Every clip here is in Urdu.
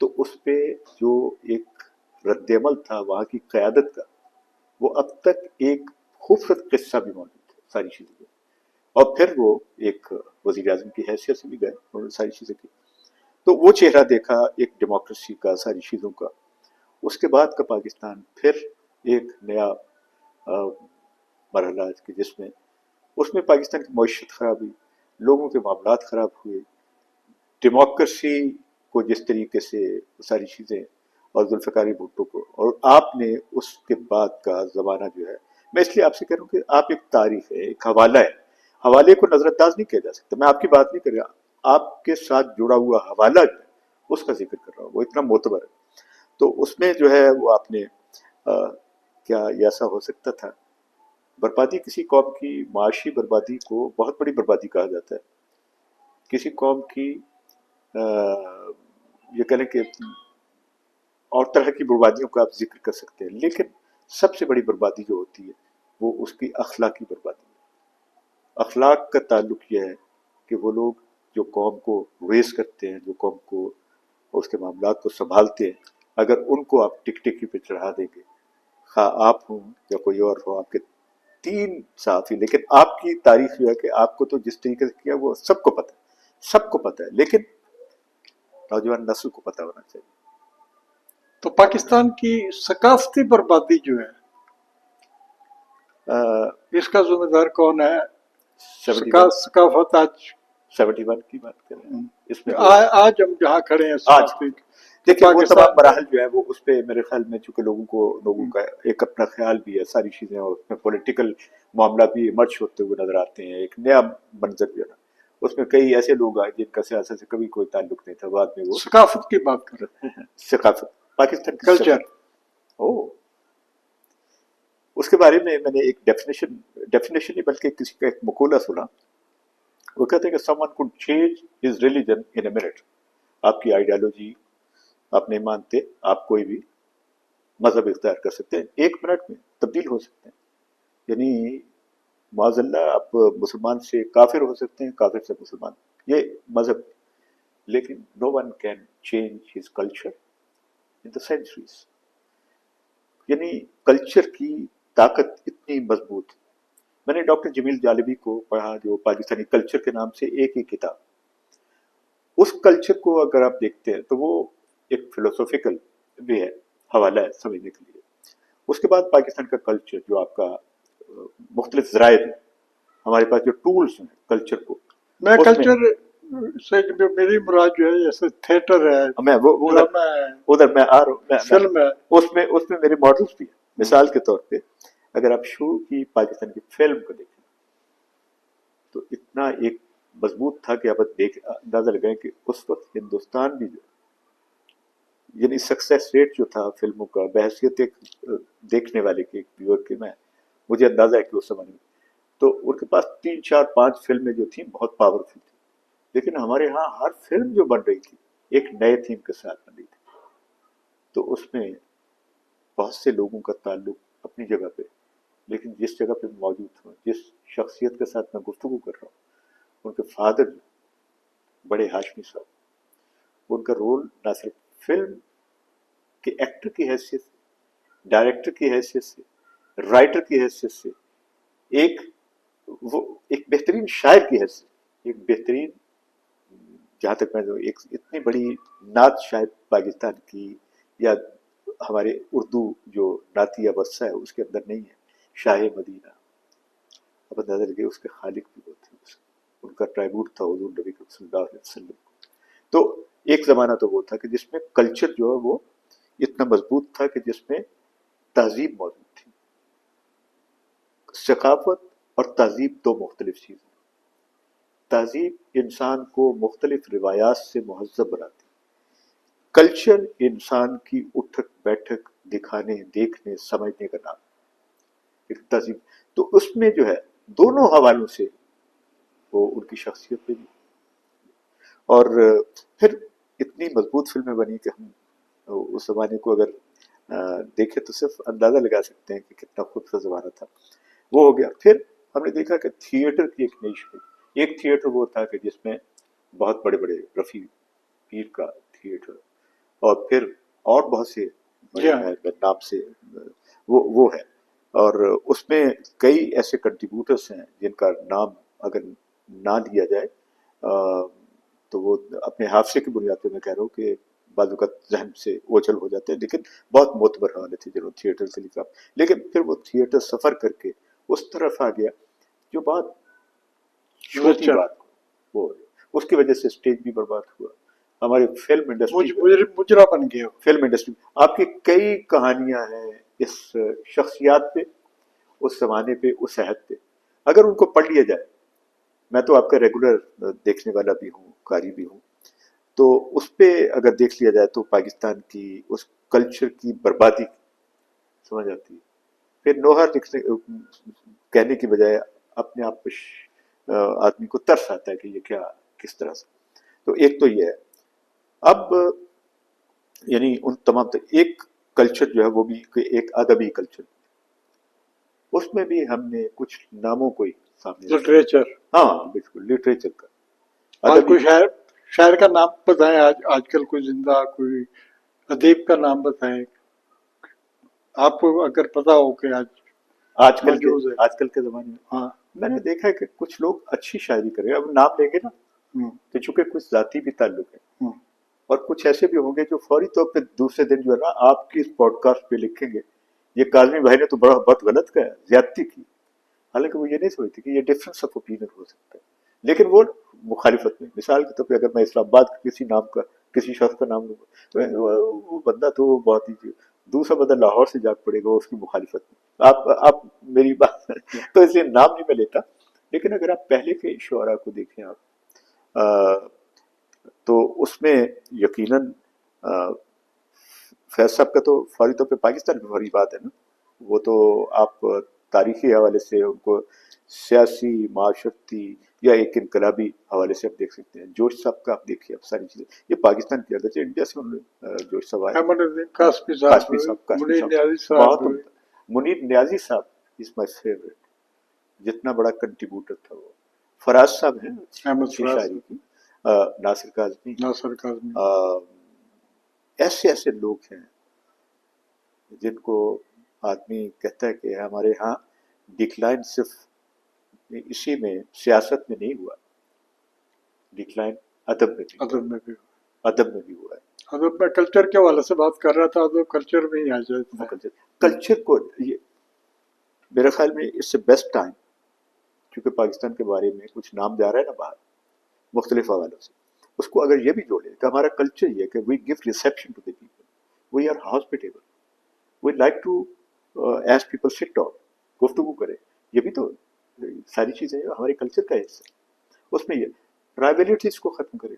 تو اس پہ جو ایک رد عمل تھا وہاں کی قیادت کا، وہ اب تک ایک خوبصورت قصہ بھی موجود ہے ساری چیزوں میں. اور پھر وہ ایک وزیر اعظم کی حیثیت سے بھی گئے، انہوں نے ساری چیزیں کی. تو وہ چہرہ دیکھا ایک ڈیموکریسی کا، ساری چیزوں کا. اس کے بعد کا پاکستان پھر ایک نیا مرحلہ کہ جس میں اس میں پاکستان کی معیشت خراب ہوئی، لوگوں کے معاملات خراب ہوئے، ڈیموکریسی کو جس طریقے سے ساری چیزیں، اور ذوالفقار بھٹو کو، اور آپ نے اس کے بعد کا زمانہ جو ہے، میں اس لیے آپ سے کہہ رہا ہوں کہ آپ ایک تاریخ ہے، ایک حوالہ ہے، حوالے کو نظر انداز نہیں کیا جا سکتا. میں آپ کی بات نہیں کر رہا، آپ کے ساتھ جڑا ہوا حوالہ جو ہے اس کا ذکر کر رہا ہوں، وہ اتنا معتبر ہے. تو اس میں جو ہے وہ آپ نے کیا ایسا ہو سکتا تھا؟ بربادی کسی قوم کی معاشی بربادی کو بہت بڑی بربادی کہا جاتا ہے. کسی قوم کی یہ کہہ لیں کہ اور طرح کی بربادیوں کا آپ ذکر کر سکتے ہیں، لیکن سب سے بڑی بربادی جو ہوتی ہے وہ اس کی اخلاقی بربادی ہے. اخلاق کا تعلق یہ ہے کہ وہ لوگ جو قوم کو ریز کرتے ہیں، جو قوم کو اس کے معاملات کو سنبھالتے ہیں، اگر ان کو آپ ٹک ٹکی پہ چڑھا دیں گے، خواہ آپ ہوں یا کوئی اور ہو، آپ کے 3 صحافی، لیکن آپ کی تاریخ جو ہے کہ آپ کو تو جس طریقے سے کیا وہ سب کو پتہ ہے، سب کو پتہ ہے، لیکن نوجوان نسل کو پتہ ہونا چاہیے. تو پاکستان کی ثقافتی بربادی جو ہے اس کا ذمہ دار کون ہے؟ 71 ثقافت آج 71 کی بات کر رہے ہیں اس میں آج ہم جہاں کھڑے ہیں آج ثقافتی دیکھیں وہ تمام پاکستان مراحل جو ہے وہ اس پہ میرے خیال میں چونکہ لوگوں کا ایک اپنا خیال بھی ہے، ساری چیزیں، اور اس میں پولیٹیکل معاملات بھی ایمرج ہوتے ہوئے نظر آتے ہیں، ایک نیا منظر جو ہے نا اس میں کئی ایسے لوگ آئے جن کا سیاست سے کبھی کوئی تعلق نہیں تھا، بعد میں وہ ثقافت کی بات کر رہے ہیں، ثقافت، پاکستان کی کلچر. ثقافت. اس کے بارے میں نے ایک ڈیفینیشن نہیں بلکہ کسی کا ایک مقولہ سنا. وہ کہتے ہیں کہ someone could change his religion in a minute. آپ کی آئیڈیالوجی آپ نہیں مانتے، آپ کوئی بھی مذہب اختیار کر سکتے ہیں، 1 منٹ میں تبدیل ہو سکتے ہیں. یعنی معاذ اللہ آپ مسلمان سے کافر ہو سکتے ہیں، کافر سے مسلمان، یہ مذہب. لیکن no one can change his culture in the centuries. یعنی کلچر کی طاقت اتنی مضبوط. میں نے ڈاکٹر جمیل جالبی کو پڑھا جو پاکستانی کلچر کے نام سے ایک ہی کتاب. اس کلچر کو اگر آپ دیکھتے ہیں تو وہ ایک فلسفیکل بھی ہے، حوالہ ہے سمجھنے کے لیے. اس کے بعد پاکستان کا کلچر جو آپ کا مختلف ذرائع ہیں، ہمارے پاس جو ٹولز ہیں کلچر کو، میں کلچر سے میری مراد جو ہے جیسے تھیٹر ہے، میں ڈرامہ ہے، ادھر میں آ رہا ہوں، فلم ہے، اس میں میرے ماڈلز بھی ہیں. مثال کے طور پہ اگر آپ شروع کی پاکستان کی فلم کو دیکھیں تو اتنا ایک مضبوط تھا کہ آپ اندازہ لگائیں کہ اس وقت ہندوستان بھی جو یعنی سکسیس ریٹ جو تھا فلموں کا بحیثیت ایک دیکھنے والے کے، ایک ویور کے، میں مجھے اندازہ ہے کہ اس زمانے میں تو ان کے پاس 3 4 5 فلمیں جو تھیں بہت پاورفل تھیں. لیکن ہمارے ہاں ہر فلم جو بن رہی تھی ایک نئے تھیم کے ساتھ بن رہی تھی. تو اس میں بہت سے لوگوں کا تعلق اپنی جگہ پہ، لیکن جس جگہ پہ موجود ہوں، جس شخصیت کے ساتھ میں گفتگو کر رہا ہوں، ان کے فادر بڑے ہاشمی صاحب، ان کا رول نہ صرف فلم کے ایکٹر کی حیثیت سے، ڈائریکٹر کی حیثیت سے، رائٹر کی حیثیت سے، وہ ایک بہترین شاعر کی حیثیت، ایک بہترین، جہاں تک میں ایک اتنی بڑی نعت شاید پاکستان کی یا ہمارے اردو جو نعتیہ ورثہ ہے اس کے اندر نہیں ہے. شاہ مدینہ، اب اندازہ لگے اس کے خالق بھی وہ تھے، ان کا ٹرائبوٹ تھا حضور نبی صلی اللہ علیہ وسلم. تو ایک زمانہ تو وہ تھا کہ جس میں کلچر جو ہے وہ اتنا مضبوط تھا کہ جس میں تہذیب موجود تھی. ثقافت اور تہذیب 2 مختلف چیزیں. تہذیب انسان کو مختلف روایات سے مہذب بناتی، کلچر انسان کی اٹھک بیٹھک، دکھانے، دیکھنے، سمجھنے کا نام ایک تہذیب. تو اس میں جو ہے دونوں حوالوں سے وہ ان کی شخصیت پہ بھی، اور پھر اتنی مضبوط فلمیں بنی کہ ہم اس زمانے کو اگر دیکھیں تو صرف اندازہ لگا سکتے ہیں کہ کتنا خوبصورت زمانہ تھا. وہ ہو گیا. پھر ہم نے دیکھا کہ تھیٹر کی ایک نئی شکل. ایک تھیٹر وہ تھا کہ جس میں بہت بڑے بڑے رفیع پیر کا تھیٹر، اور پھر اور بہت سے Yeah. نام سے وہ ہے. اور اس میں کئی ایسے کنٹریبیوٹرس ہیں جن کا نام اگر نہ لیا جائے تو وہ اپنے حادثے کی بنیاد پہ میں کہہ رہا ہوں کہ بعض اوقات ذہن سے اوچل ہو جاتے ہیں، لیکن بہت معتبر حوالے تھے جنہوں نے تھیٹر سے لکھا. لیکن پھر وہ تھیٹر سفر کر کے اس طرف آ گیا جو بات چھوٹی بات وہ اس کی وجہ سے اسٹیج بھی برباد ہوا. ہماری فلم انڈسٹری مجرا بن گیا. فلم انڈسٹری آپ کی کئی کہانیاں ہیں اس شخصیات پہ، اس زمانے پہ، اس عہد پہ. اگر ان کو پڑھ لیا جائے، میں تو آپ کا ریگولر دیکھنے والا بھی ہوں، قاری بھی ہوں، تو اس پہ اگر دیکھ لیا جائے تو پاکستان کی اس کلچر کی بربادی سمجھ آتی ہے. پھر نوحہ لکھنے کہنے کی بجائے اپنے آپ پہ آدمی کو ترس آتا ہے کہ یہ کیا کس طرح سے. تو ایک تو یہ ہے. اب یعنی ان تمام ایک کلچر جو ہے وہ بھی ایک ادبی کلچر، اس میں بھی ہم نے کچھ ناموں کو ہی سامنے لٹریچر. ہاں بالکل لٹریچر کا آج کوئی شاعر کا نام بتائیں، آج کل کوئی زندہ کوئی ادیب کا نام بتائیں آپ کو اگر پتا ہو کہ آج کل کے زمانے میں. ہاں میں نے دیکھا ہے کہ کچھ لوگ اچھی شاعری کرے. اب نام لیں گے نا تو چونکہ کچھ ذاتی بھی تعلق ہے، اور کچھ ایسے بھی ہوں گے جو فوری طور پہ دوسرے دن جو ہے نا آپ کی اس پوڈ کاسٹ پہ لکھیں گے یہ کاظمی بھائی نے تو بہت غلط کہا، زیادتی کی. حالانکہ وہ یہ نہیں سمجھتے کہ یہ ڈفرینس آف اوپینین ہو سکتا ہے، لیکن وہ مخالفت میں. مثال کے طور پہ اگر میں اسلام آباد کے کسی شخص کا نام لوں، وہ بندہ تو بہت ہی دوسرا بندہ لاہور سے جاگ پڑے گا اس کی مخالفت میں. آپ میری بات تو اس لیے نام نہیں میں لیتا. لیکن اگر آپ پہلے کے شعراء کو دیکھیں آپ تو اس میں یقیناً فیض صاحب کا تو فوری طور پہ پاکستان میں بڑی بات ہے نا. وہ تو آپ تاریخی حوالے سے ان کو سیاسی معاشرتی یا ایک انقلابی حوالے سے آپ دیکھ سکتے ہیں. جوش صاحب کا آپ دیکھیے اب ساری چیزیں یہ پاکستان کی اگرچہ انڈیا سے انہوں نے جوش صاحب آئے، کاسمی صاحب، منیر نیازی صاحب، بہت منیر نیازی صاحب از مائی فیوریٹ. جتنا بڑا کنٹریبیوٹر تھا وہ. فراز صاحب ہیں اچھی شاعری کی، ناصر کاظمی، ایسے لوگ ہیں جن کو آدمی کہتا ہے کہ ہمارے ہاں ڈکلائن صرف اسی میں سیاست میں نہیں ہوا، ڈکلائن ادب میں بھی ہوا ہے. ادب میں کلچر کے حوالے سے بات کر رہا تھا، ادب کلچر میں ہی آ جائے. کلچر کو یہ میرے خیال میں اس سے بیسٹ ٹائم، کیونکہ پاکستان کے بارے میں کچھ نام جا رہا ہے نا باہر مختلف حوالوں سے، اس کو اگر یہ بھی جوڑے کہ ہمارا کلچر یہ ہے کہ we give reception to the people, we are hospitable, we like to ease people sit down, گفتگو کریں. یہ بھی تو ساری چیزیں ہمارے کلچر کا حصہ ہے. اس میں یہ ٹرائبلٹیز کو ختم کریں.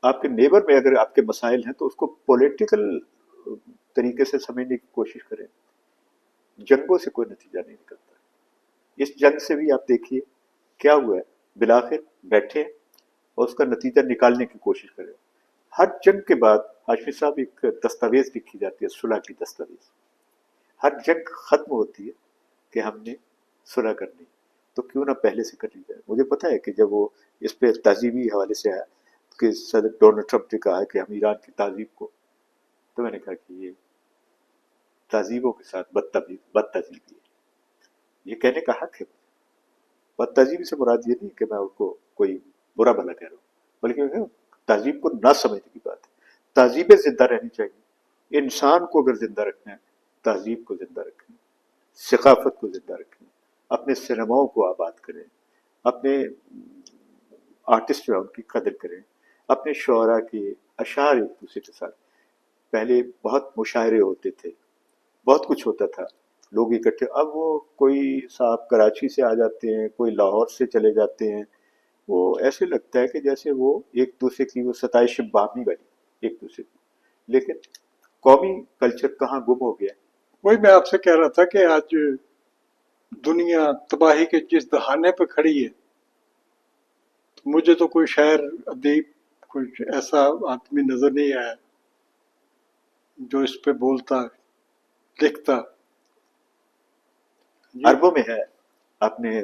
آپ کے نیبر میں اگر آپ کے مسائل ہیں تو اس کو پولیٹیکل طریقے سے سمجھنے کی کوشش کریں. جنگوں سے کوئی نتیجہ نہیں نکلتا. اس جنگ سے بھی آپ دیکھیے کیا ہوا ہے، بالآخر بیٹھے اور اس کا نتیجہ نکالنے کی کوشش کریں. ہر جنگ کے بعد ہاشمی صاحب ایک دستاویز لکھی جاتی ہے، صلح کی دستاویز. ہر جنگ ختم ہوتی ہے کہ ہم نے صلح کرنی، تو کیوں نہ پہلے سے کر لی جائے. مجھے پتا ہے کہ جب وہ اس پہ تہذیبی حوالے سے آیا کہ صدر ڈونلڈ ٹرمپ نے کہا کہ ہم ایران کی تہذیب کو، تو میں نے کہا کہ یہ تہذیبوں کے ساتھ بد تہذیبی ہے. یہ کہنے کا حق ہے. بد تہذیبی سے مراد یہ نہیں کہ میں اس کو کوئی برا بھلا کہہ رہا ہوں، بلکہ تہذیب کو نہ سمجھنے کی بات ہے. تہذیبیں زندہ رہنی چاہیے. انسان کو اگر زندہ رکھنا ہے تہذیب کو زندہ رکھیں، ثقافت کو زندہ رکھیں، اپنے سینماؤں کو آباد کریں، اپنے آرٹسٹ جو ہے ان کی قدر کریں، اپنے شعراء کے اشعار ایک دوسرے کے ساتھ. پہلے بہت مشاعرے ہوتے تھے، بہت کچھ ہوتا تھا، لوگ اکٹھے. اب وہ کوئی صاحب کراچی سے آ جاتے ہیں، کوئی لاہور سے چلے جاتے ہیں، وہ ایسے لگتا ہے کہ جیسے وہ ایک دوسرے کی وہ ستائش باہمی والی ایک دوسرے کی. لیکن قومی کلچر کہاں گم ہو گیا. وہی میں آپ سے کہہ رہا تھا کہ آج دنیا تباہی کے جس دہانے پہ کھڑی ہے، مجھے تو کوئی شاعر ادیب کوئی ایسا آدمی نظر نہیں آیا جو اس پہ بولتا لکھتا. عربوں میں ہے. آپ نے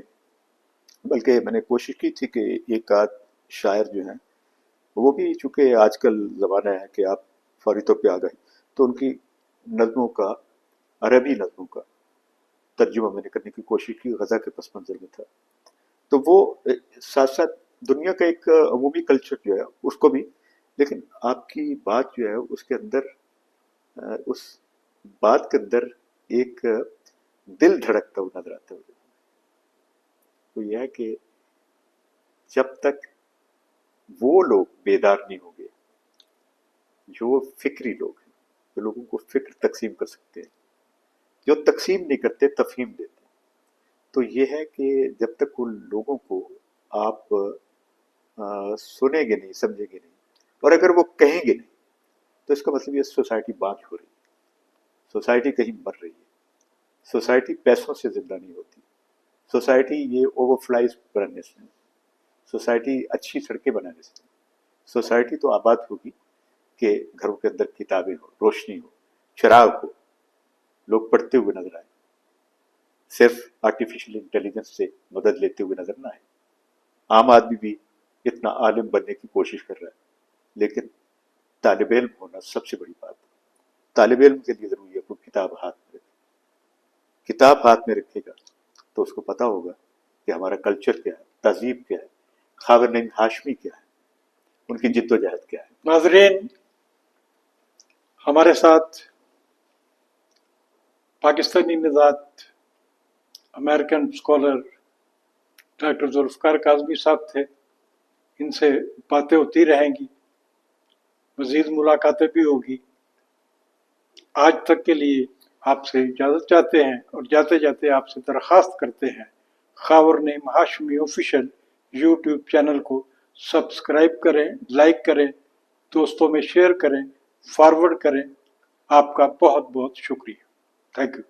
بلکہ میں نے کوشش کی تھی کہ ایک آدھ شاعر جو ہیں وہ بھی، چونکہ آج کل زمانہ ہے کہ آپ فوری طور پہ آ گئی. تو ان کی نظموں کا، عربی نظموں کا ترجمہ میں نے کرنے کی کوشش کی، غزہ کے پس منظر میں تھا. تو وہ ساتھ ساتھ دنیا کا ایک عمومی کلچر جو ہے اس کو بھی، لیکن آپ کی بات جو ہے اس کے اندر، اس بات کے اندر ایک دل دھڑکتا ہوا نظر آتا ہے. تو یہ ہے کہ جب تک وہ لوگ بیدار نہیں ہوں گے جو فکری لوگ ہیں، جو لوگوں کو فکر تقسیم کر سکتے ہیں، جو تقسیم نہیں کرتے تفہیم دیتے ہیں، تو یہ ہے کہ جب تک ان لوگوں کو آپ سنیں گے نہیں، سمجھیں گے نہیں، اور اگر وہ کہیں گے نہیں تو اس کا مطلب یہ سوسائٹی بانج ہو رہی ہے، سوسائٹی کہیں مر رہی ہے، سوسائٹی پیسوں سے زندہ نہیں ہوتی، سوسائٹی یہ اوور فلائز بنانے سے، سوسائٹی اچھی سڑکیں بنانے سے، سوسائٹی تو آباد ہوگی کہ گھروں کے اندر کتابیں ہو، روشنی ہو، چراغ ہو، لوگ پڑھتے ہوئے نظر آئے، صرف آرٹیفیشل انٹیلیجنس سے مدد لیتے ہوئے نظر نہ آئے. عام آدمی بھی اتنا عالم بننے کی کوشش کر رہا ہے، لیکن طالب علم ہونا سب سے بڑی بات ہے. طالب علم کے لیے ضروری ہے کہ کتاب ہاتھ میں رکھے. کتاب ہاتھ میں رکھے گا تو اس کو پتا ہوگا کہ ہمارا کلچر کیا ہے، تہذیب کیا ہے، خاور نعیم ہاشمی کیا ہے، ان کی جد و جہد کیا ہے. ناظرین، ہمارے ساتھ پاکستانی نژاد American scholar doctor Zulfiqar Kazmi صاحب تھے. ان سے باتیں ہوتی رہیں گی، مزید ملاقاتیں بھی ہوگی. آج تک کے لیے آپ سے اجازت چاہتے ہیں، اور جاتے جاتے آپ سے درخواست کرتے ہیں خاور نعیم ہاشمی آفیشیل یوٹیوب چینل کو سبسکرائب کریں، لائک کریں، دوستوں میں شیئر کریں، فارورڈ کریں. آپ کا بہت بہت شکریہ. Thank you.